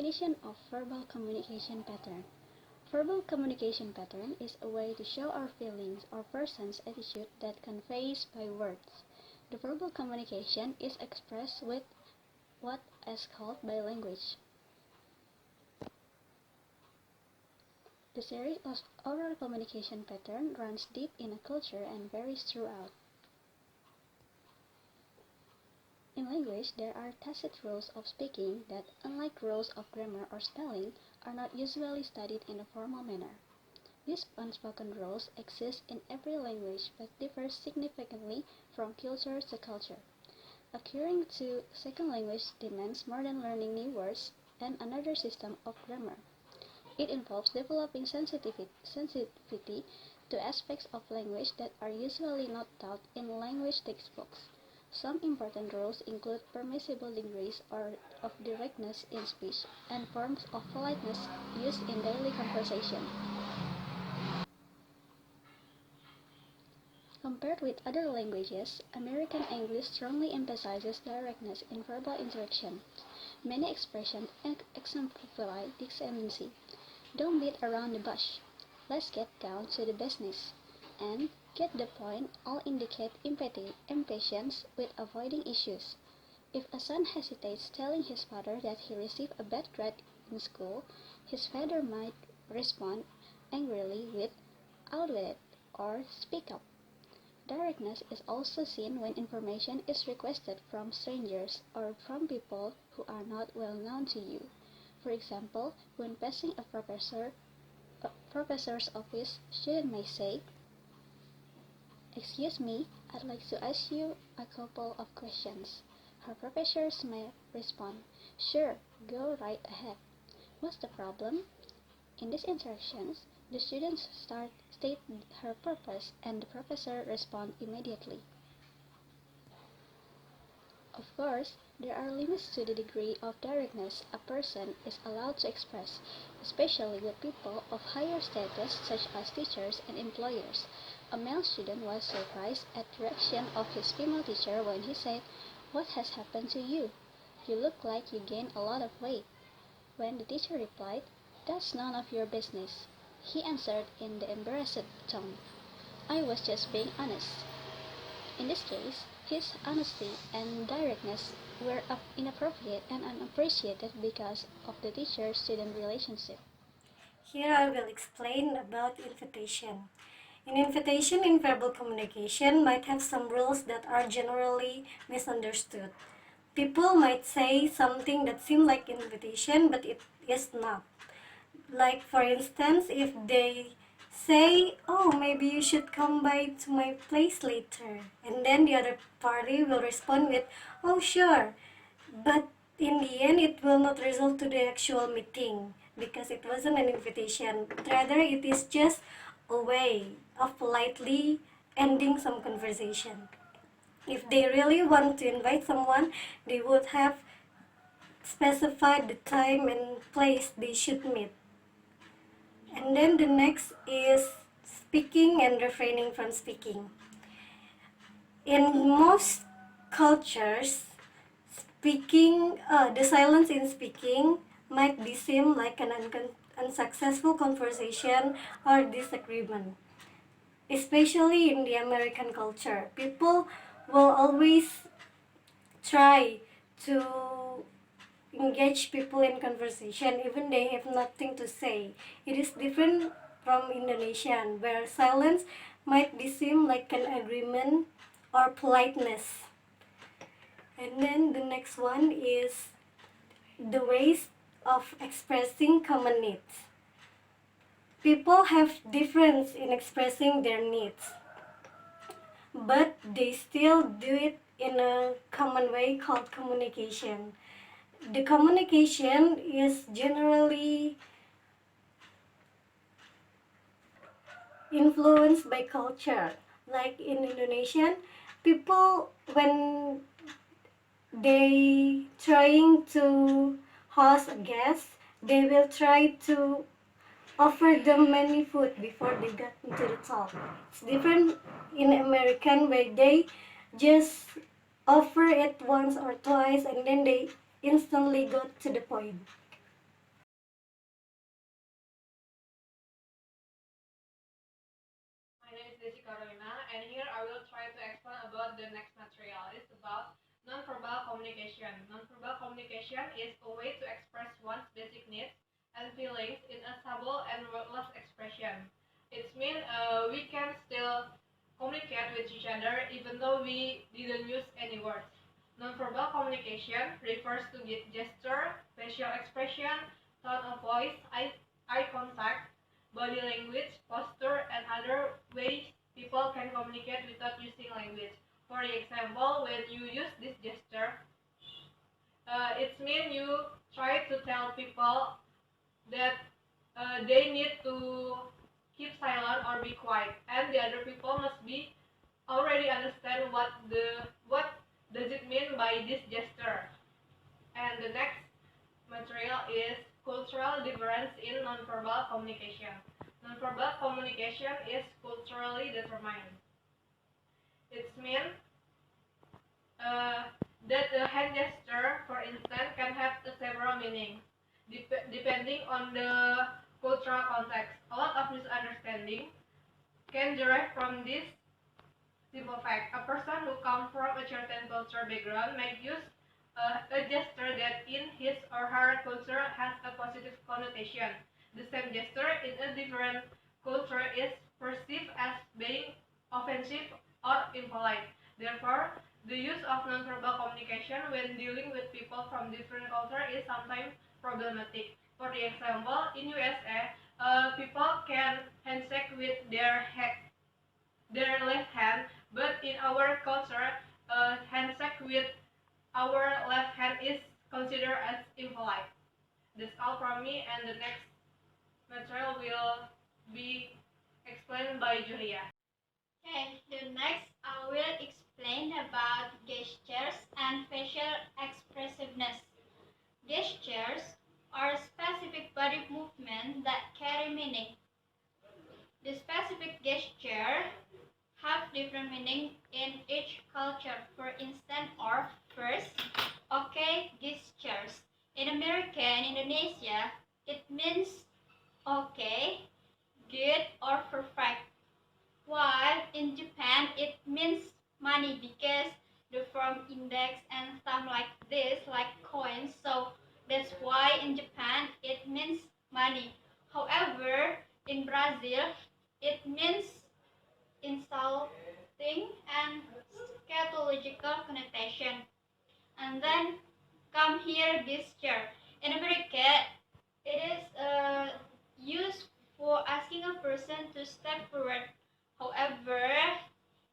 Explanation of verbal communication pattern. Verbal communication pattern is a way to show our feelings or person's attitude that conveys by words. The verbal communication is expressed with what is called by language. The series of oral communication pattern runs deep in a culture and varies throughout. In language, there are tacit rules of speaking that, unlike rules of grammar or spelling, are not usually studied in a formal manner. These unspoken rules exist in every language but differ significantly from culture to culture. Acquiring a second language demands more than learning new words and another system of grammar. It involves developing sensitivity to aspects of language that are usually not taught in language textbooks. Some important rules include permissible degrees of directness in speech and forms of politeness used in daily conversation. Compared with other languages, American English strongly emphasizes directness in verbal interaction. Many expressions exemplify this tendency. Don't beat around the bush. Let's get down to the business. And get the point all indicate impatience with avoiding issues. If a son hesitates telling his father that he received a bad grade in school, his father might respond angrily with, "Out with it," or "Speak up." Directness is also seen when information is requested from strangers or from people who are not well known to you. For example, when passing a professor's office, student may say, "Excuse me, I'd like to ask you a couple of questions." Her professors may respond, "Sure, go right ahead." What's the problem? In these interactions, the students state her purpose and the professor respond immediately. Of course, there are limits to the degree of directness a person is allowed to express, especially with people of higher status such as teachers and employers. A male student was surprised at the reaction of his female teacher when he said, "What has happened to you? You look like you gained a lot of weight." When the teacher replied, "That's none of your business," he answered in the embarrassed tone, "I was just being honest." In this case, his honesty and directness were inappropriate and unappreciated because of the teacher-student relationship. Here I will explain about invitation. An invitation in verbal communication might have some rules that are generally misunderstood. People might say something that seems like invitation, but it is not. Like, for instance, if they say, "Oh, maybe you should come by to my place later," and then the other party will respond with, "Oh, sure," but in the end it will not result to the actual meeting because it wasn't an invitation. Rather, it is just a way of politely ending some conversation. If they really want to invite someone, they would have specified the time and place they should meet. And then the next is speaking and refraining from speaking. In most cultures, the silence in speaking might be seen like an unsuccessful conversation or disagreement. Especially in the American culture, people will always try to engage people in conversation even they have nothing to say. It is different from Indonesian, where silence might be seen like an agreement or politeness. And then the next one is the ways of expressing common needs. People have difference in expressing their needs, but they still do it in a common way called communication. The communication is generally influenced by culture. Like in Indonesian, people when they trying to host a guest, they will try to offer them many food before they get into the talk. It's different in American where they just offer it once or twice and then they instantly got to the point. is Carolina, and here I will try to explain about the next material. It's about nonverbal communication. Nonverbal communication is a way to express one's basic needs and feelings in a subtle and wordless expression. It means we can still communicate with each other even though we didn't use any words. Nonverbal communication refers to gesture, facial expression, tone of voice, eye contact, body language, posture, and other ways people can communicate without using language. For example, when you use this gesture, it means you try to tell people that they need to keep silent or be quiet, and the other people must be already understand what does it mean by this gesture. And the next material is cultural difference in nonverbal communication. Nonverbal communication is culturally determined. It means that the hand gesture, for instance, can have several meanings depending on the cultural context. A lot of misunderstanding can derive from this simple fact. A person who comes from a certain cultural background might use a gesture that in his or her culture has a positive connotation. The same gesture in a different culture is perceived as being offensive or impolite. Therefore, the use of nonverbal communication when dealing with people from different cultures is sometimes problematic. For the example, in USA, people can handshake with their left hand, but in our culture, handshake with our left hand is considered as impolite. That's all from me, and the next material will be explained by Julia. Okay, the next I will explain about gestures and facial expressiveness. Gestures are specific body movements that carry meaning. The specific gesture have different meaning in each culture. For instance, or first, okay gestures. In America and Indonesia, it means okay, good, or perfect. While in Japan, it means money because the form index and stuff like this, like coins. So that's why in Japan it means money. However, in Brazil, it means insulting and scatological connotation. And then come here gesture. In America, it is used for asking a person to step forward. However,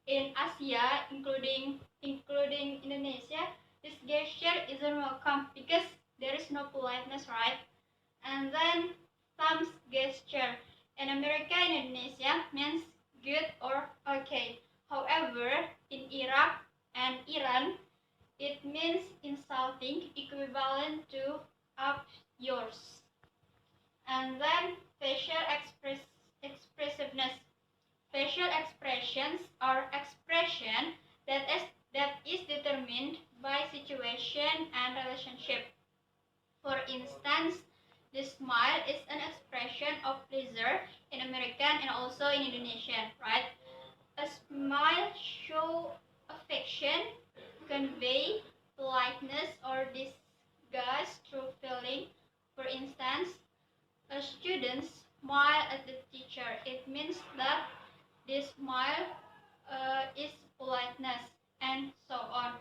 in Asia, including Indonesia, this gesture isn't welcome because there is no politeness, right? And then thumbs gesture. In America and Indonesia means good or okay. However, in Iraq and Iran, it means insulting, equivalent to up yours. And then facial expressiveness. Facial expressions are expression that is determined by situation and relationship. For instance, the smile is an expression of pleasure in American and also in Indonesian, right? A smile shows affection, convey politeness or disgust through feeling. For instance, a student smile at the teacher. It means that this smile is politeness, and so on.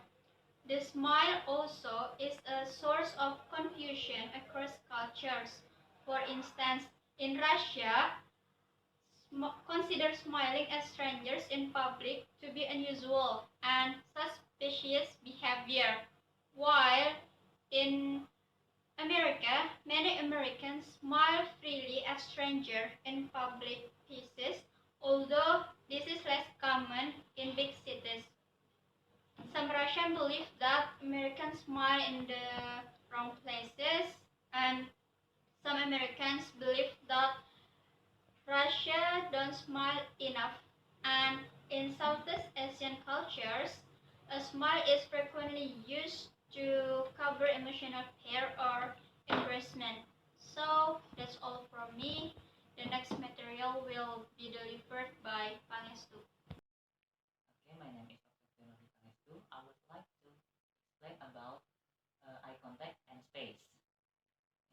The smile also is a source of confusion across cultures. For instance, in Russia, consider smiling at strangers in public to be unusual and suspicious behavior, while in America, many Americans smile freely at strangers in public places, although this is less common in big cities. Some Russians believe that Americans smile in the wrong places, and some Americans believe that Russia don't smile enough. And in Southeast Asian cultures, a smile is frequently used to cover emotional care or embarrassment. So that's all from me. The next material will will be delivered by Pangestu. Okay, my name is Dr. Pangestu. I would like to explain about eye contact and space.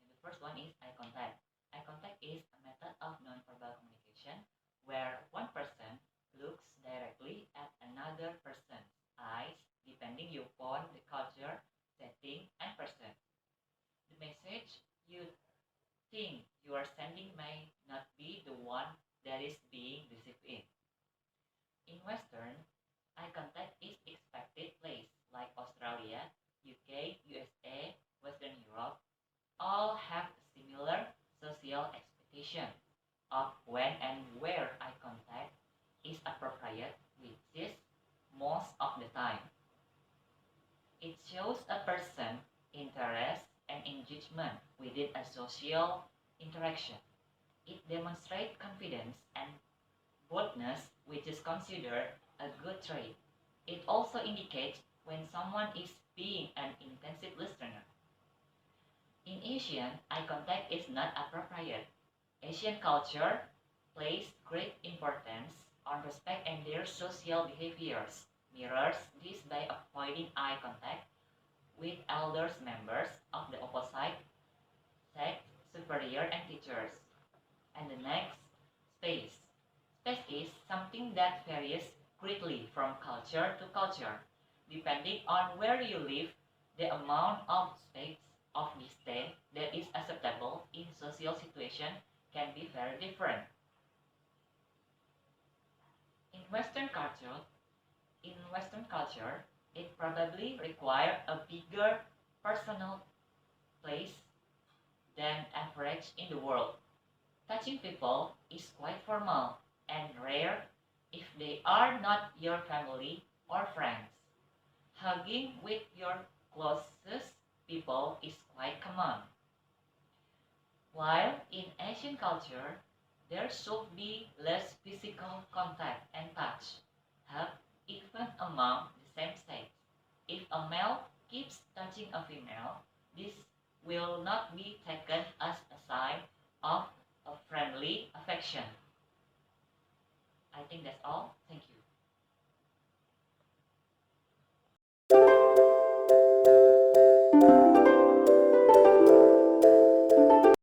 And the first one is eye contact. Eye contact is a method of nonverbal communication where one person looks directly at another person's eyes depending upon the culture, setting, and person. The message you think you are sending may not be the one that is being received in. In Western, eye contact is expected place like Australia, UK, USA, Western Europe all have a similar social expectation of when and where eye contact is appropriate, which is most of the time. It shows a person's interest and engagement within a social interaction. It demonstrates confidence and boldness, which is considered a good trait. It also indicates when someone is being an intensive listener. In Asian, eye contact is not appropriate. Asian culture places great importance on respect and their social behaviors, mirrors this by avoiding eye contact with elders members of the opposite sex, superior and teachers. And the next, space. Space is something that varies greatly from culture to culture. Depending on where you live, the amount of space of distance that is acceptable in social situation can be very different. In Western culture, in Western culture, it probably requires a bigger personal place than average in the world. Touching people is quite formal and rare if they are not your family or friends. Hugging with your closest people is quite common. While in Asian culture, there should be less physical contact and touch, hug even among the same sex. If a male keeps touching a female, this will not be taken as a sign of a friendly affection. I think that's all. Thank you.